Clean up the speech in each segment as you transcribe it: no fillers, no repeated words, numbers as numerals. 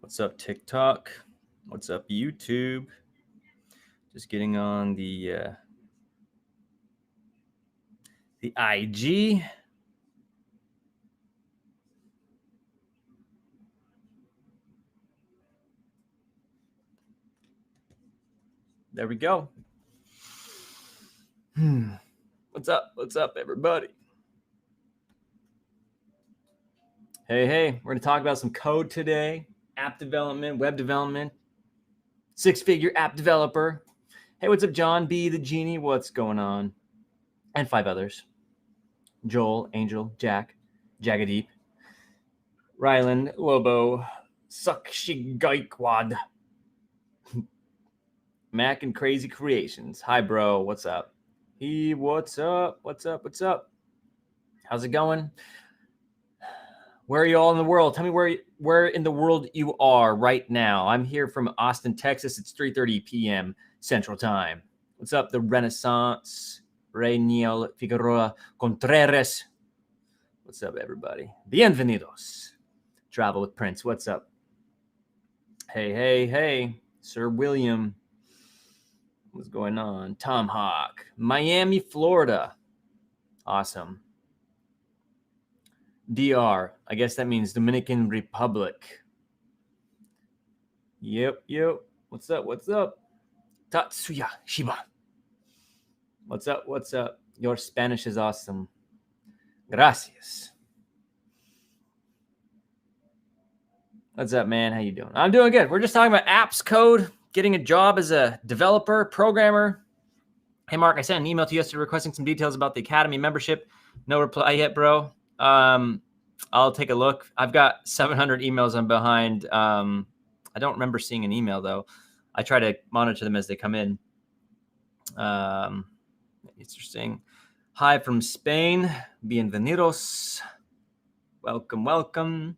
What's up, TikTok? What's up, YouTube? Just getting on the IG. There we go. What's up? What's up, everybody? Hey, we're going to talk about some code today. App development, web development, six-figure app developer. Hey, what's up, John B, the Genie? What's going on? And 5 others. Joel, Angel, Jack, Jagadeep, Ryland, Lobo, Sakshi Gaikwad, Mac and Crazy Creations. Hi, bro. What's up? What's up? What's up? How's it going? Where are you all in the world? Tell me where in the world you are right now. I'm here from Austin, Texas. It's 3:30 p.m. Central Time. What's up, the Renaissance? Reniel Figueroa Contreras. What's up, everybody? Bienvenidos. Travel with Prince. What's up? Hey. Sir William. What's going on? Tom Hawk. Miami, Florida. Awesome. DR. I guess that means Dominican Republic. Yep. What's up? Tatsuya Shiba. What's up? Your Spanish is awesome. Gracias. What's up, man? How you doing? I'm doing good. We're just talking about apps, code, getting a job as a developer, programmer. Hey, Mark, I sent an email to you yesterday requesting some details about the Academy membership. No reply yet, bro. I'll take a look. I've got 700 emails I'm behind. I don't remember seeing an email, though. I try to monitor them as they come in. Interesting. Hi from Spain. Bienvenidos. Welcome.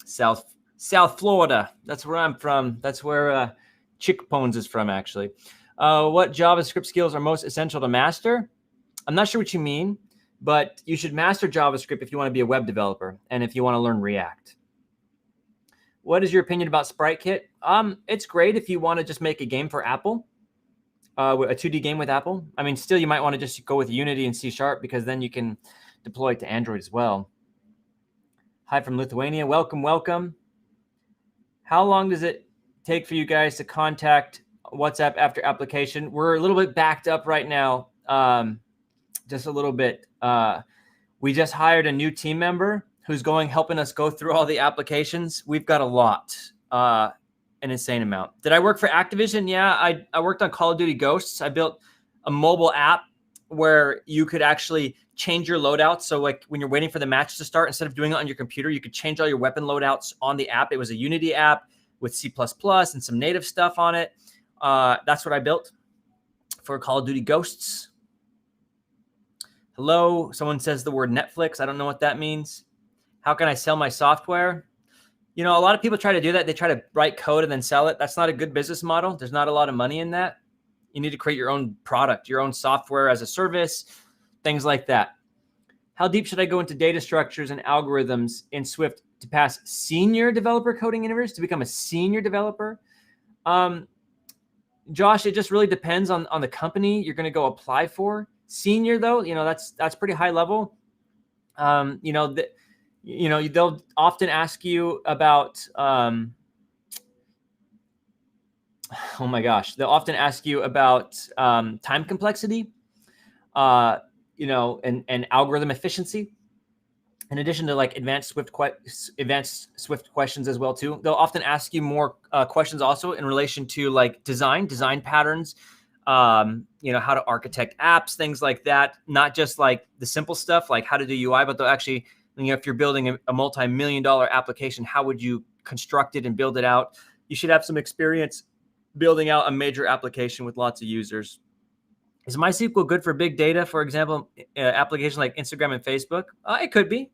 South Florida. That's where I'm from. That's where Chick Bones is from, actually. What JavaScript skills are most essential to master? I'm not sure what you mean, but you should master JavaScript if you want to be a web developer and if you want to learn React. What is your opinion about SpriteKit? It's great if you want to just make a game for Apple, a 2D game with Apple. I mean, still, you might want to just go with Unity and C# because then you can deploy it to Android as well. Hi from Lithuania. Welcome. How long does it take for you guys to contact WhatsApp after application? We're a little bit backed up right now. Just a little bit. We just hired a new team member who's helping us go through all the applications. We've got a lot, an insane amount. Did I work for Activision? Yeah, I worked on Call of Duty Ghosts. I built a mobile app where you could actually change your loadouts. So like when you're waiting for the match to start, instead of doing it on your computer, you could change all your weapon loadouts on the app. It was a Unity app with C++ and some native stuff on it. That's what I built for Call of Duty Ghosts. Hello, someone says the word Netflix. I don't know what that means. How can I sell my software? You know, a lot of people try to do that. They try to write code and then sell it. That's not a good business model. There's not a lot of money in that. You need to create your own product, your own software as a service, things like that. How deep should I go into data structures and algorithms in Swift to pass senior developer coding interviews, to become a senior developer? Josh, it just really depends on the company you're going to go apply for. Senior, though, that's pretty high level. They'll often ask you about. They'll often ask you about time complexity, and algorithm efficiency. In addition to like advanced Swift questions as well too. They'll often ask you more questions also in relation to like design patterns. How to architect apps, things like that. Not just like the simple stuff like how to do UI, but they'll actually, if you're building a multi-million-dollar application, how would you construct it and build it out? You should have some experience building out a major application with lots of users. Is MySQL good for big data? For example, application like Instagram and Facebook? It could be.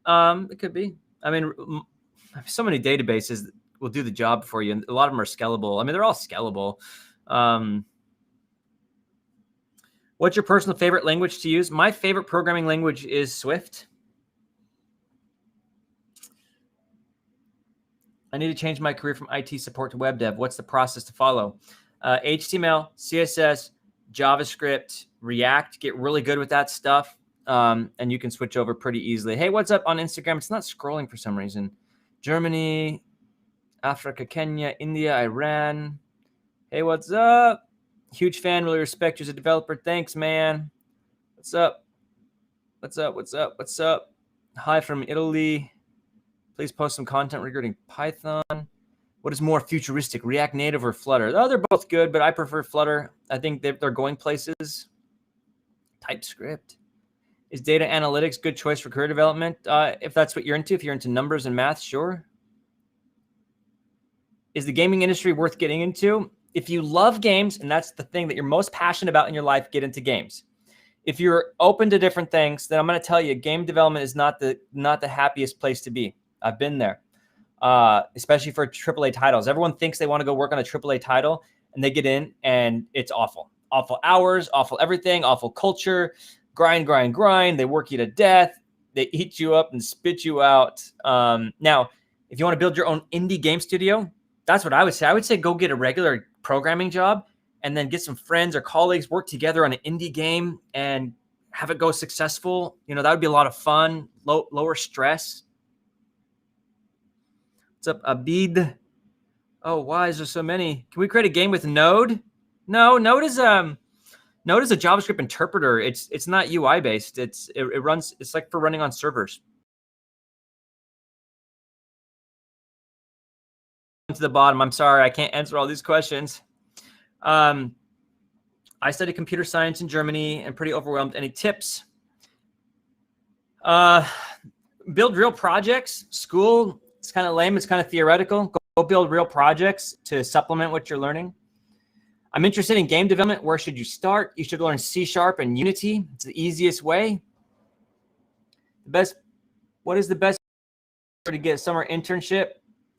It could be. I mean, so many databases will do the job for you, and a lot of them are scalable. I mean, they're all scalable. What's your personal favorite language to use? My favorite programming language is Swift. I need to change my career from IT support to web dev. What's the process to follow? HTML, CSS, JavaScript, React. Get really good with that stuff, and you can switch over pretty easily. Hey, what's up on Instagram? It's not scrolling for some reason. Germany, Africa, Kenya, India, Iran. Hey, what's up? Huge fan. Really respect you as a developer. Thanks, man. What's up? What's up? What's up? What's up? Hi from Italy. Please post some content regarding Python. What is more futuristic, React Native or Flutter? Oh, they're both good, but I prefer Flutter. I think they're going places. TypeScript. Is data analytics good choice for career development? If that's what you're into, if you're into numbers and math, sure. Is the gaming industry worth getting into? If you love games, and that's the thing that you're most passionate about in your life, get into games. If you're open to different things, then I'm going to tell you, game development is not the happiest place to be. I've been there, especially for AAA titles. Everyone thinks they want to go work on a AAA title, and they get in, and it's awful. Awful hours, awful everything, awful culture, grind. They work you to death. They eat you up and spit you out. Now, if you want to build your own indie game studio, that's what I would say. I would say go get a regular programming job and then get some friends or colleagues, work together on an indie game and have it go successful. You know, that would be a lot of fun, lower stress. What's up, Abid? Oh, why is there so many? Can we create a game with Node? No, Node is a JavaScript interpreter. It's not UI based. It runs. It's like for running on servers. To the bottom. I'm sorry, I can't answer all these questions. I studied computer science in Germany and pretty overwhelmed. Any tips? Build real projects. School, it's kind of lame. It's kind of theoretical. Go build real projects to supplement what you're learning. I'm interested in game development. Where should you start? You should learn C# and Unity. It's the easiest way. What is the best way to get a summer internship?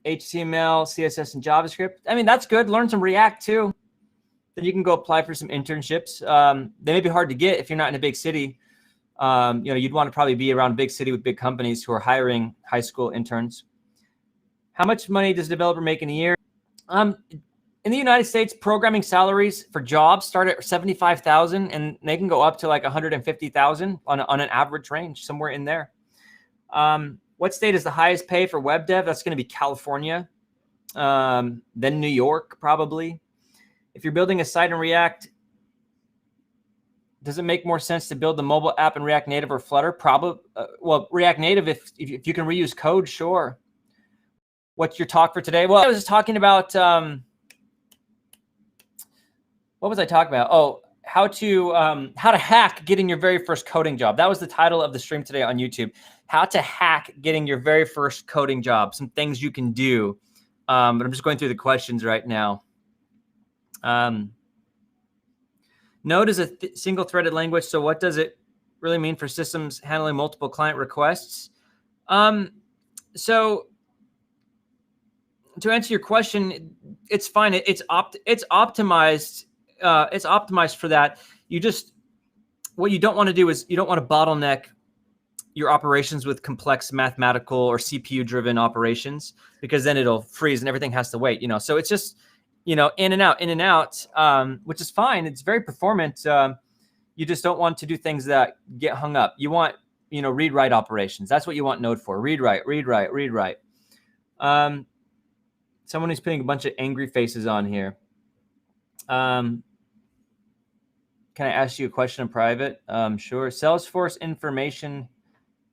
HTML, CSS, and JavaScript. I mean, that's good. Learn some React too. Then you can go apply for some internships. They may be hard to get if you're not in a big city. You'd want to probably be around a big city with big companies who are hiring high school interns. How much money does a developer make in a year? In the United States, programming salaries for jobs start at $75,000, and they can go up to like $150,000 on an average range, somewhere in there. What state is the highest pay for web dev? That's going to be California, then New York, probably. If you're building a site in React, does it make more sense to build the mobile app in React Native or Flutter? Probably. Well, React Native, if you can reuse code, sure. What's your talk for today? Well, I was just talking about, what was I talking about? Oh, how to hack getting your very first coding job. That was the title of the stream today on YouTube. How to hack getting your very first coding job. Some things you can do. But I'm just going through the questions right now. Node is a single-threaded language. So what does it really mean for systems handling multiple client requests? So to answer your question, it's fine. It's optimized. It's optimized for that. What you don't want to do is you don't want to bottleneck your operations with complex mathematical or CPU-driven operations, because then it'll freeze and everything has to wait. So it's just in and out, which is fine. It's very performant. You just don't want to do things that get hung up. You want read-write operations. That's what you want Node for. Read-write. Someone who's putting a bunch of angry faces on here. Can I ask you a question in private? Sure. Salesforce information,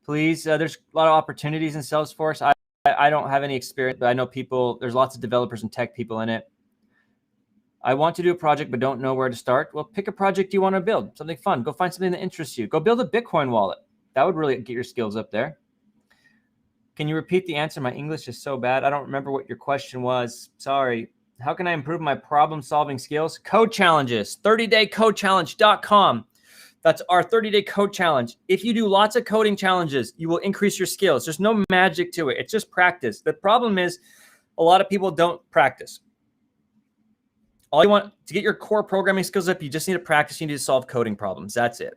please. There's a lot of opportunities in Salesforce. I don't have any experience, but I know people. There's lots of developers and tech people in it. I want to do a project, but don't know where to start. Well, pick a project you want to build, something fun. Go find something that interests you. Go build a Bitcoin wallet. That would really get your skills up there. Can you repeat the answer? My English is so bad. I don't remember what your question was. Sorry. How can I improve my problem-solving skills? Code challenges, 30daycodechallenge.com. That's our 30-day code challenge. If you do lots of coding challenges, you will increase your skills. There's no magic to it. It's just practice. The problem is a lot of people don't practice. All you want to get your core programming skills up, you just need to practice. You need to solve coding problems. That's it.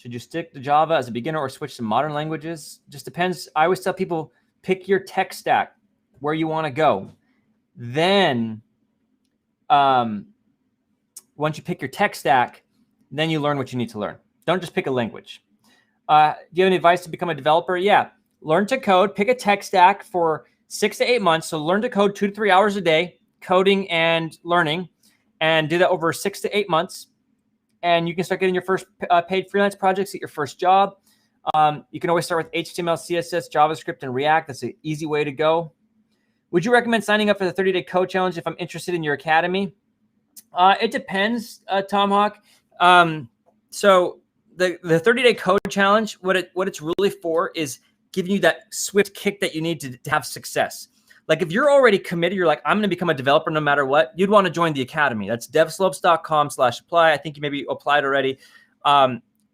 Should you stick to Java as a beginner or switch to modern languages? Just depends. I always tell people, pick your tech stack where you want to go. Then once you pick your tech stack, then you learn what you need to learn. Don't just pick a language. Do you have any advice to become a developer? Yeah. Learn to code. Pick a tech stack for 6 to 8 months. So learn to code 2 to 3 hours a day, coding and learning, and do that over 6 to 8 months. And you can start getting your first paid freelance projects, get your first job. You can always start with HTML, CSS, JavaScript, and React. That's an easy way to go. Would you recommend signing up for the 30-day code challenge if I'm interested in your academy? It depends, Tomahawk. So the 30-day code challenge, what it's really for is giving you that swift kick that you need to have success. Like if you're already committed, you're like, I'm going to become a developer no matter what, you'd want to join the academy. That's devslopes.com/apply. I think you maybe applied already.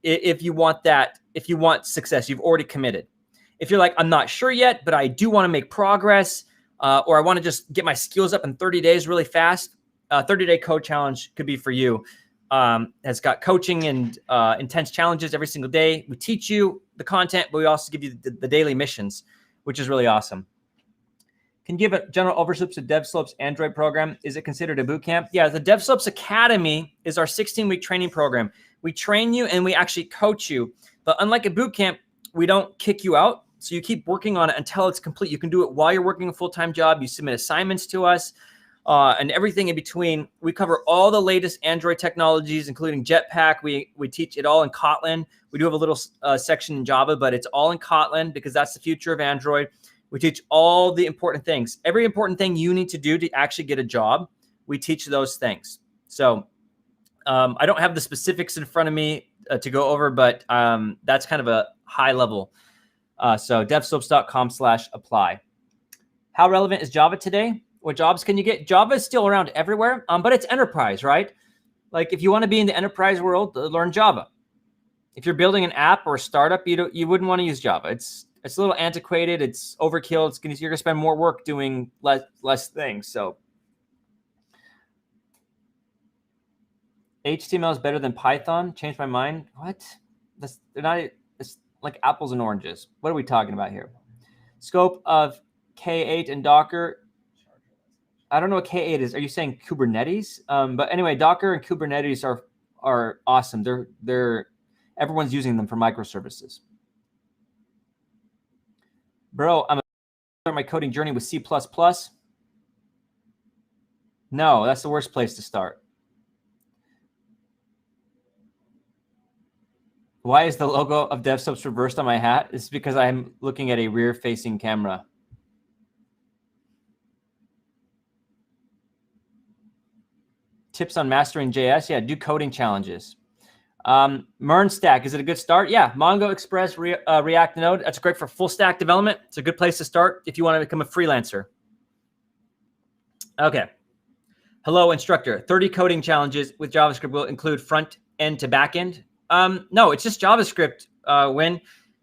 If you want that, if you want success, you've already committed. If you're like, I'm not sure yet, but I do want to make progress, or I want to just get my skills up in 30 days really fast, 30-day code challenge could be for you. Has got coaching and intense challenges every single day. We teach you the content, but we also give you the daily missions, which is really awesome. Can you give a general overview of DevSlopes Android program? Is it considered a boot camp? Yeah, the DevSlopes Academy is our 16-week training program. We train you and we actually coach you. But unlike a boot camp, we don't kick you out. So you keep working on it until it's complete. You can do it while you're working a full-time job. You submit assignments to us. And everything in between. We cover all the latest Android technologies, including Jetpack. We teach it all in Kotlin. We do have a little section in Java, but it's all in Kotlin because that's the future of Android. We teach all the important things. Every important thing you need to do to actually get a job, we teach those things. So I don't have the specifics in front of me to go over, but that's kind of a high level. So devslopes.com/apply. How relevant is Java today? What jobs can you get? Java is still around everywhere, but it's enterprise, right? Like if you want to be in the enterprise world, learn Java. If you're building an app or a startup, you wouldn't want to use Java. It's a little antiquated. It's overkill. You're gonna spend more work doing less things. So HTML is better than Python. Changed my mind. What? They're not. It's like apples and oranges. What are we talking about here? Scope of K8 and Docker. I don't know what K8 is. Are you saying Kubernetes? But anyway, Docker and Kubernetes are awesome. Everyone's using them for microservices. Bro, I'm start my coding journey with C++. No, that's the worst place to start. Why is the logo of DevSlopes reversed on my hat? It's because I'm looking at a rear-facing camera. Tips on mastering JS? Yeah, do coding challenges. MERN-Stack, is it a good start? Yeah, Mongo, Express, React Node. That's great for full stack development. It's a good place to start if you want to become a freelancer. Okay. Hello, instructor. 30 coding challenges with JavaScript will include front end to back end. No, it's just JavaScript. When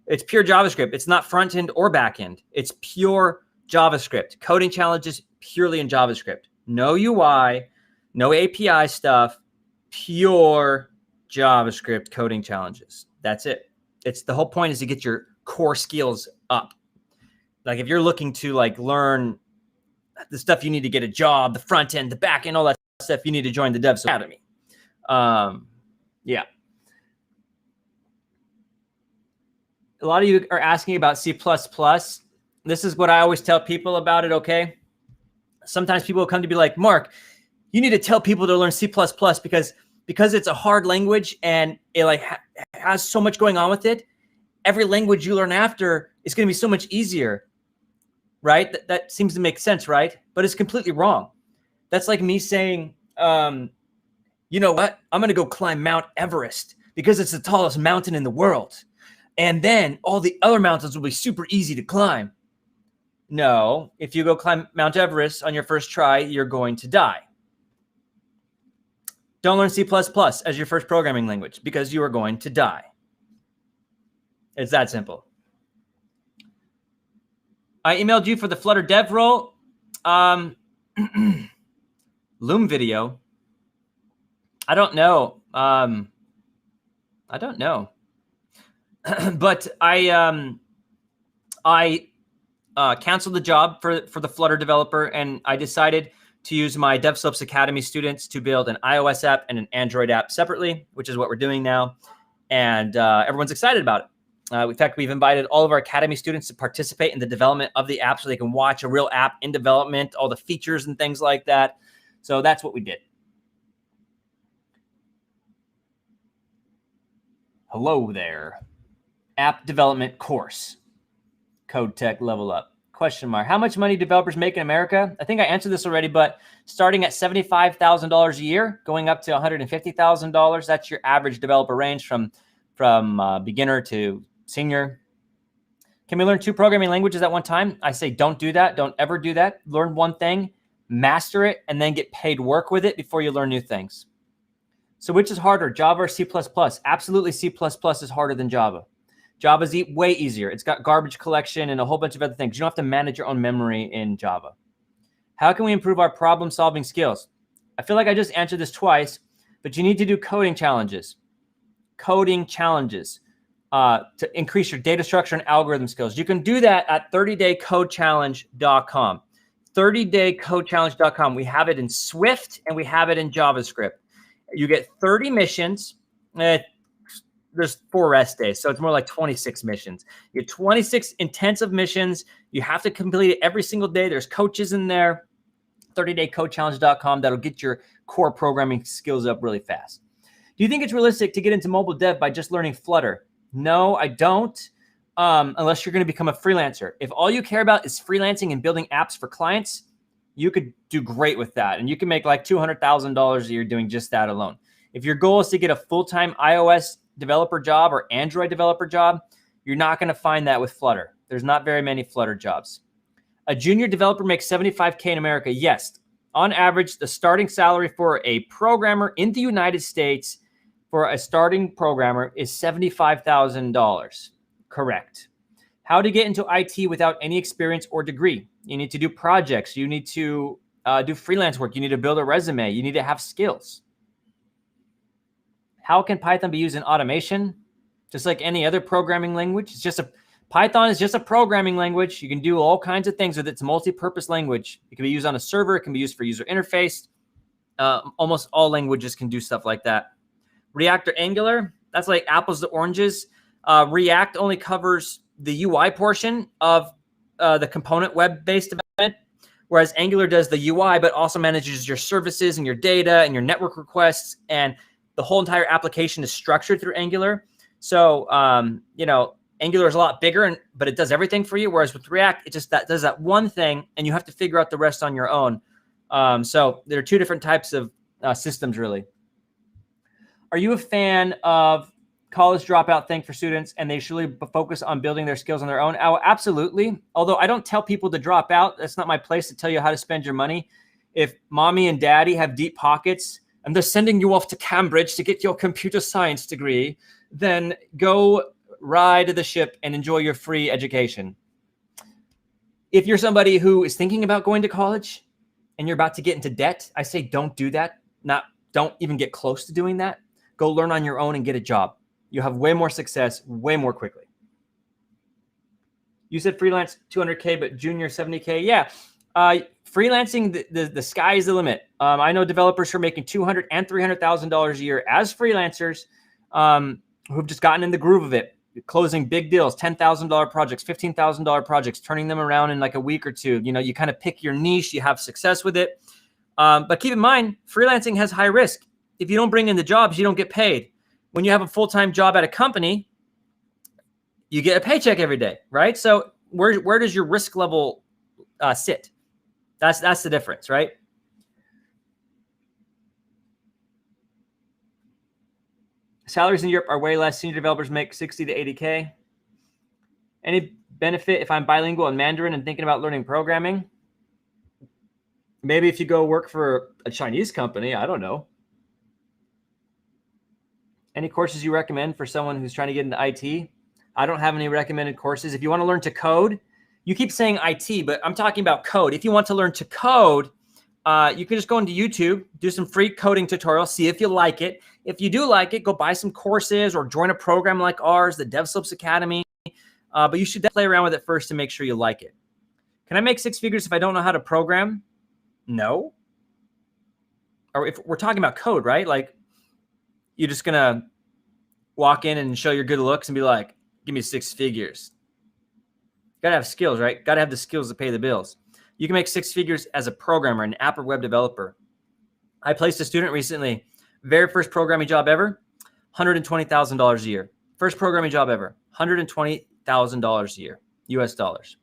it's pure JavaScript, it's not front end or back end. It's pure JavaScript. Coding challenges purely in JavaScript. No UI, no API stuff, pure JavaScript coding challenges. That's it. It's the whole point is to get your core skills up. Like if you're looking to like learn the stuff you need to get a job, the front end, the back end, all that stuff, you need to join the Devs Academy. Yeah. A lot of you are asking about C++. This is what I always tell people about it, okay? Sometimes people will come to be like, Mark, you need to tell people to learn C++ because it's a hard language and it like has so much going on with it. Every language you learn after is going to be so much easier, right? That seems to make sense, right? But it's completely wrong. That's like me saying, you know what? I'm going to go climb Mount Everest because it's the tallest mountain in the world. And then all the other mountains will be super easy to climb. No, if you go climb Mount Everest on your first try, you're going to die. Don't learn C++ as your first programming language because you are going to die. It's that simple. I emailed you for the Flutter dev role. Loom video. I don't know. I don't know. But I canceled the job for the Flutter developer, and I decided to use my DevSlopes Academy students to build an iOS app and an Android app separately, which is what we're doing now. And everyone's excited about it. In fact, we've invited all of our Academy students to participate in the development of the app so they can watch a real app in development, all the features and things like that. So that's what we did. Hello there. App development course. Code Tech Level Up. Question mark. How much money do developers make in America? I think I answered this already, but starting at $75,000 a year, going up to $150,000, that's your average developer range from beginner to senior. Can we learn 2 programming languages at one time? I say don't do that. Don't ever do that. Learn one thing, master it, and then get paid work with it before you learn new things. So which is harder, Java or C++? Absolutely C++ is harder than Java. Java's way easier. It's got garbage collection and a whole bunch of other things. You don't have to manage your own memory in Java. How can we improve our problem-solving skills? I feel like I just answered this twice, but you need to do coding challenges. Coding challenges to increase your data structure and algorithm skills. You can do that at 30daycodechallenge.com. 30daycodechallenge.com. We have it in Swift and we have it in JavaScript. You get 30 missions. There's 4 rest days, so it's more like 26 missions. You get 26 intensive missions. You have to complete it every single day. There's coaches in there. 30daycodechallenge.com. That'll get your core programming skills up really fast. Do you think it's realistic to get into mobile dev by just learning Flutter? No, I don't, unless you're going to become a freelancer. If all you care about is freelancing and building apps for clients, you could do great with that. And you can make like $200,000 a year doing just that alone. If your goal is to get a full-time iOS developer job or Android developer job, you're not going to find that with Flutter. There's not very many Flutter jobs. A junior developer makes $75K in America. Yes, on average, the starting salary for a programmer in the United States for a starting programmer is $75,000. Correct. How to get into IT without any experience or degree? You need to do projects. You need to do freelance work. You need to build a resume. You need to have skills. How can Python be used in automation? Just like any other programming language. Python is just a programming language. You can do all kinds of things with it. It's a multi-purpose language. It can be used on a server. It can be used for user interface. Almost all languages can do stuff like that. React or Angular, that's like apples to oranges. React only covers the UI portion of the component web-based development, whereas Angular does the UI, but also manages your services and your data and your network requests, and the whole entire application is structured through Angular. So, Angular is a lot bigger, but it does everything for you. Whereas with React, it just does that one thing, and you have to figure out the rest on your own. So there are 2 different types of systems, really. Are you a fan of college dropout thing for students, and they should really focus on building their skills on their own? Oh, absolutely. Although I don't tell people to drop out. That's not my place to tell you how to spend your money. If mommy and daddy have deep pockets, and they're sending you off to Cambridge to get your computer science degree, then go ride the ship and enjoy your free education. If you're somebody who is thinking about going to college and you're about to get into debt, I say don't do that. Don't even get close to doing that. Go learn on your own and get a job. You'll have way more success way more quickly. You said freelance 200K, but junior 70K. Yeah. Freelancing, the sky is the limit. I know developers who are making $200,000 and $300,000 a year as freelancers who've just gotten in the groove of it, closing big deals, $10,000 projects, $15,000 projects, turning them around in like a week or 2. You kind of pick your niche, you have success with it. But keep in mind, freelancing has high risk. If you don't bring in the jobs, you don't get paid. When you have a full-time job at a company, you get a paycheck every day, right? So where does your risk level sit? That's the difference, right? Salaries in Europe are way less. Senior developers make 60 to 80K. Any benefit if I'm bilingual in Mandarin and thinking about learning programming? Maybe if you go work for a Chinese company, I don't know. Any courses you recommend for someone who's trying to get into IT? I don't have any recommended courses. If you want to learn to code, you keep saying IT, but I'm talking about code. If you want to learn to code, you can just go into YouTube, do some free coding tutorials, see if you like it. If you do like it, go buy some courses or join a program like ours, the DevSlopes Academy. But you should play around with it first to make sure you like it. Can I make 6 figures if I don't know how to program? No. Or if we're talking about code, right? Like, you're just going to walk in and show your good looks and be like, give me 6 figures. Got to have skills, right? Got to have the skills to pay the bills. You can make 6 figures as a programmer, an app or web developer. I placed a student recently, very first programming job ever, $120,000 a year. First programming job ever, $120,000 a year, US dollars.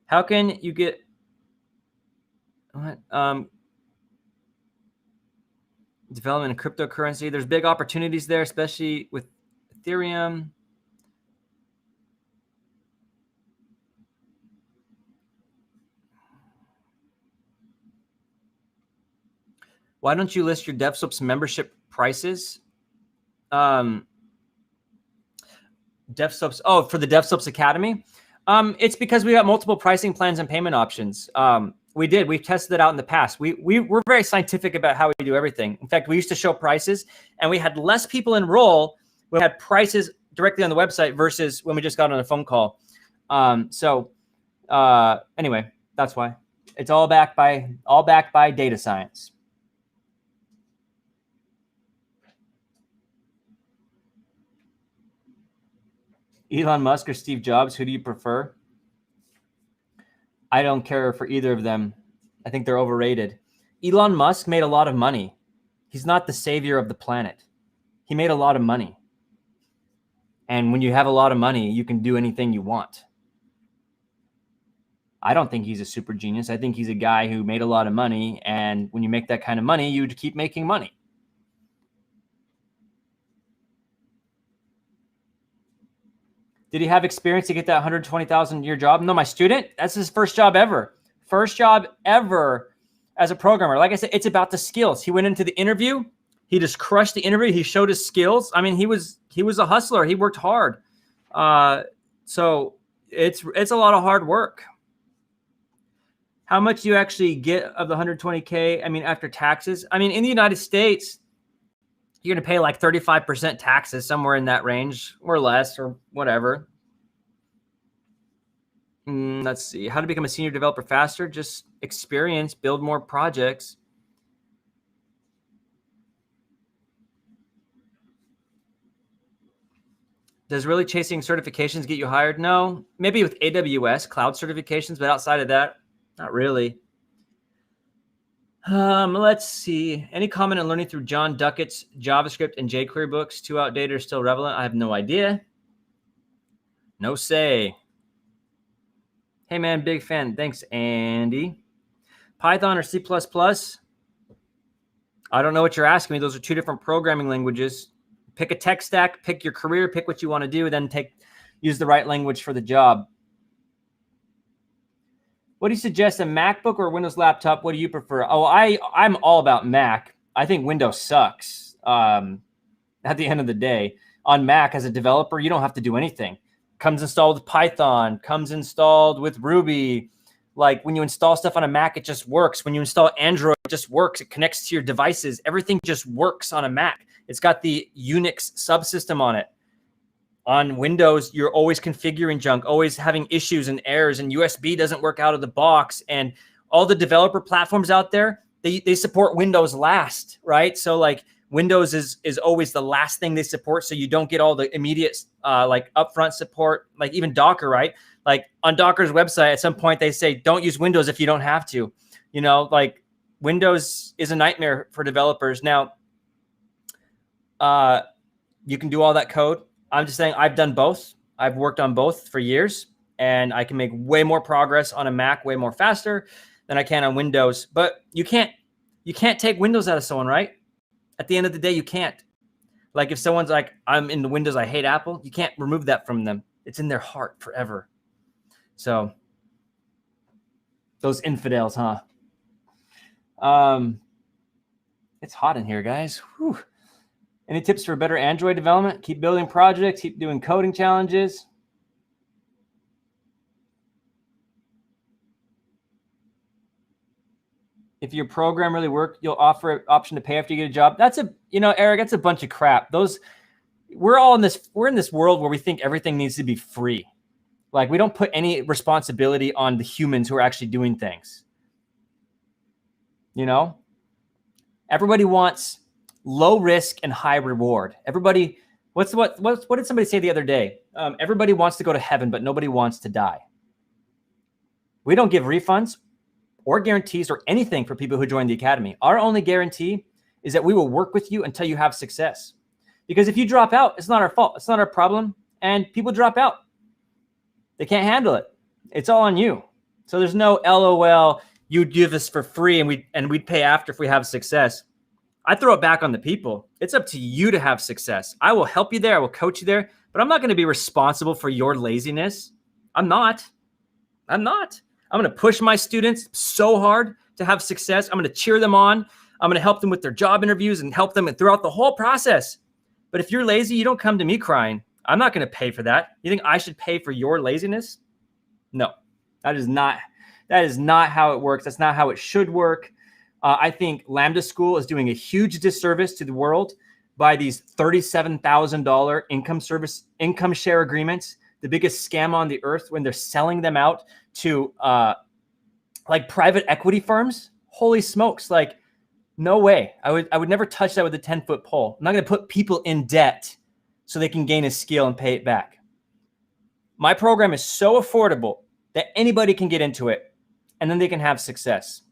How can you get development in cryptocurrency? There's big opportunities there, especially with Ethereum. Why don't you list your DevSlopes membership prices? DevSlopes, for the DevSlopes Academy? It's because we got multiple pricing plans and payment options. We've tested it out in the past. We're very scientific about how we do everything. In fact, we used to show prices and we had less people enroll. We had prices directly on the website versus when we just got on a phone call. Anyway, that's why. It's all backed by data science. Elon Musk or Steve Jobs, who do you prefer? I don't care for either of them. I think they're overrated. Elon Musk made a lot of money. He's not the savior of the planet. He made a lot of money. And when you have a lot of money, you can do anything you want. I don't think he's a super genius. I think he's a guy who made a lot of money. And when you make that kind of money, you keep making money. Did he have experience to get that $120,000 a year job? No, my student, that's his first job ever. First job ever as a programmer. Like I said, it's about the skills. He went into the interview. He just crushed the interview. He showed his skills. I mean, he was a hustler. He worked hard. So it's a lot of hard work. How much do you actually get of the $120K? I mean, after taxes? I mean, in the United States, you're going to pay like 35% taxes, somewhere in that range or less or whatever. Let's see. How to become a senior developer faster? Just experience, build more projects. Does really chasing certifications get you hired? No. Maybe with AWS cloud certifications, but outside of that, not really. Let's see. Any comment on learning through John Duckett's JavaScript and jQuery books? Too outdated or still relevant? I have no idea. No say. Hey, man, big fan. Thanks, Andy. Python or C++? I don't know what you're asking me. Those are two different programming languages. Pick a tech stack, pick your career, pick what you want to do, then use the right language for the job. What do you suggest, a MacBook or a Windows laptop? What do you prefer? Oh, I'm all about Mac. I think Windows sucks at the end of the day. On Mac, as a developer, you don't have to do anything. Comes installed with Python, comes installed with Ruby. Like when you install stuff on a Mac, it just works. When you install Android, it just works. It connects to your devices. Everything just works on a Mac. It's got the Unix subsystem on it. On Windows, you're always configuring junk, always having issues and errors, and USB doesn't work out of the box. And all the developer platforms out there, they support Windows last, right? So like Windows is always the last thing they support, so you don't get all the immediate like upfront support, like even Docker, right? Like on Docker's website, at some point they say, don't use Windows if you don't have to. You know, like Windows is a nightmare for developers. Now, you can do all that code. I'm just saying I've done both. I've worked on both for years, and I can make way more progress on a Mac, way more faster than I can on Windows. But you can't take Windows out of someone, right? At the end of the day, you can't. Like if someone's like, I'm in the Windows, I hate Apple, you can't remove that from them. It's in their heart forever. So those infidels, huh? It's hot in here, guys. Whew. Any tips for better Android development? Keep building projects, keep doing coding challenges. If your program really worked, you'll offer an option to pay after you get a job. That's Eric, that's a bunch of crap. We're in this world where we think everything needs to be free. Like, we don't put any responsibility on the humans who are actually doing things. Everybody wants low risk and high reward. Everybody, what did somebody say the other day? Everybody wants to go to heaven, but nobody wants to die. We don't give refunds or guarantees or anything for people who join the academy. Our only guarantee is that we will work with you until you have success. Because if you drop out, it's not our fault. It's not our problem. And people drop out. They can't handle it. It's all on you. So there's no LOL, you do this for free and we'd pay after if we have success. I throw it back on the people. It's up to you to have success. I will help you there. I will coach you there, but I'm not going to be responsible for your laziness. I'm not. I'm going to push my students so hard to have success. I'm going to cheer them on. I'm going to help them with their job interviews and help them throughout the whole process. But if you're lazy, you don't come to me crying. I'm not going to pay for that. You think I should pay for your laziness? No, that is not how it works. That's not how it should work. I think Lambda School is doing a huge disservice to the world by these $37,000 income share agreements, the biggest scam on the earth, when they're selling them out to like private equity firms. Holy smokes. Like, no way. I would never touch that with a 10-foot pole. I'm not going to put people in debt so they can gain a skill and pay it back. My program is so affordable that anybody can get into it, and then they can have success.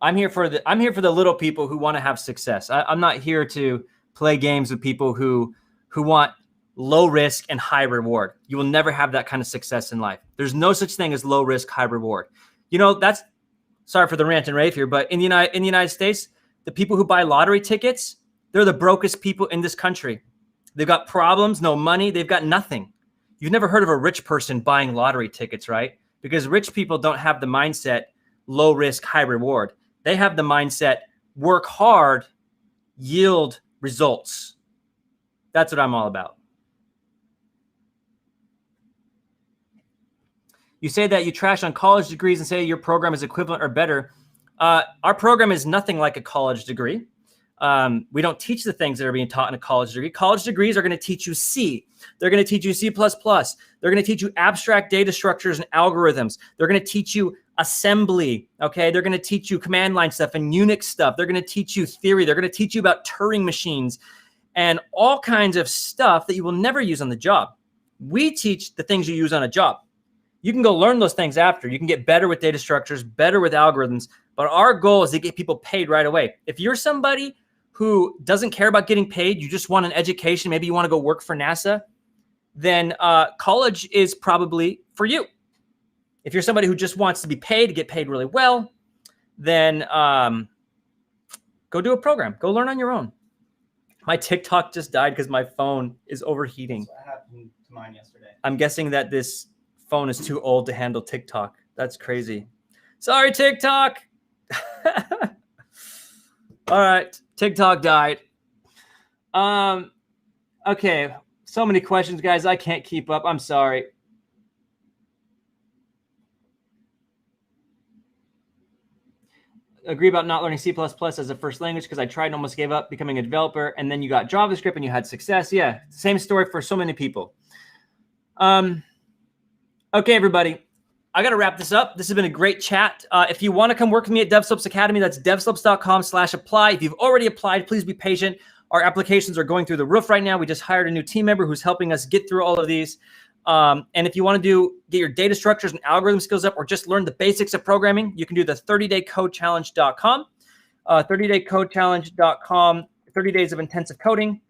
I'm here for the little people who want to have success. I'm not here to play games with people who want low risk and high reward. You will never have that kind of success in life. There's no such thing as low risk, high reward. That's, sorry for the rant and rave here, but in the United States, the people who buy lottery tickets, they're the brokest people in this country. They've got problems, no money, they've got nothing. You've never heard of a rich person buying lottery tickets, right? Because rich people don't have the mindset, low risk, high reward. They have the mindset, work hard, yield results. That's what I'm all about. You say that you trash on college degrees and say your program is equivalent or better. Our program is nothing like a college degree. We don't teach the things that are being taught in a college degree. College degrees are going to teach you C. They're going to teach you C++. They're going to teach you abstract data structures and algorithms. They're going to teach you assembly. Okay. They're going to teach you command line stuff and Unix stuff. They're going to teach you theory. They're going to teach you about Turing machines and all kinds of stuff that you will never use on the job. We teach the things you use on a job. You can go learn those things after. You can get better with data structures, better with algorithms, but our goal is to get people paid right away. If you're somebody who doesn't care about getting paid, you just want an education, maybe you want to go work for NASA, then college is probably for you. If you're somebody who just wants to be paid, to get paid really well, then go do a program. Go learn on your own. My TikTok just died because my phone is overheating. That's what happened to mine yesterday. I'm guessing that this phone is too old to handle TikTok. That's crazy. Sorry, TikTok. All right. TikTok died. Okay. So many questions, guys. I can't keep up. I'm sorry. Agree about not learning C++ as a first language because I tried and almost gave up becoming a developer, and then you got JavaScript and you had success. Yeah, same story for so many people. Okay, everybody. I got to wrap this up. This has been a great chat. If you want to come work with me at DevSlopes Academy, that's devslopes.com/apply. If you've already applied, please be patient. Our applications are going through the roof right now. We just hired a new team member who's helping us get through all of these. And if you want to get your data structures and algorithm skills up or just learn the basics of programming, you can do the 30daycodechallenge.com. 30daycodechallenge.com, 30 days of intensive coding.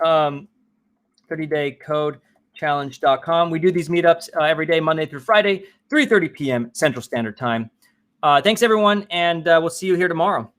30daycodechallenge.com. We do these meetups every day, Monday through Friday, 3:30 p.m. Central Standard Time. Thanks, everyone, and we'll see you here tomorrow.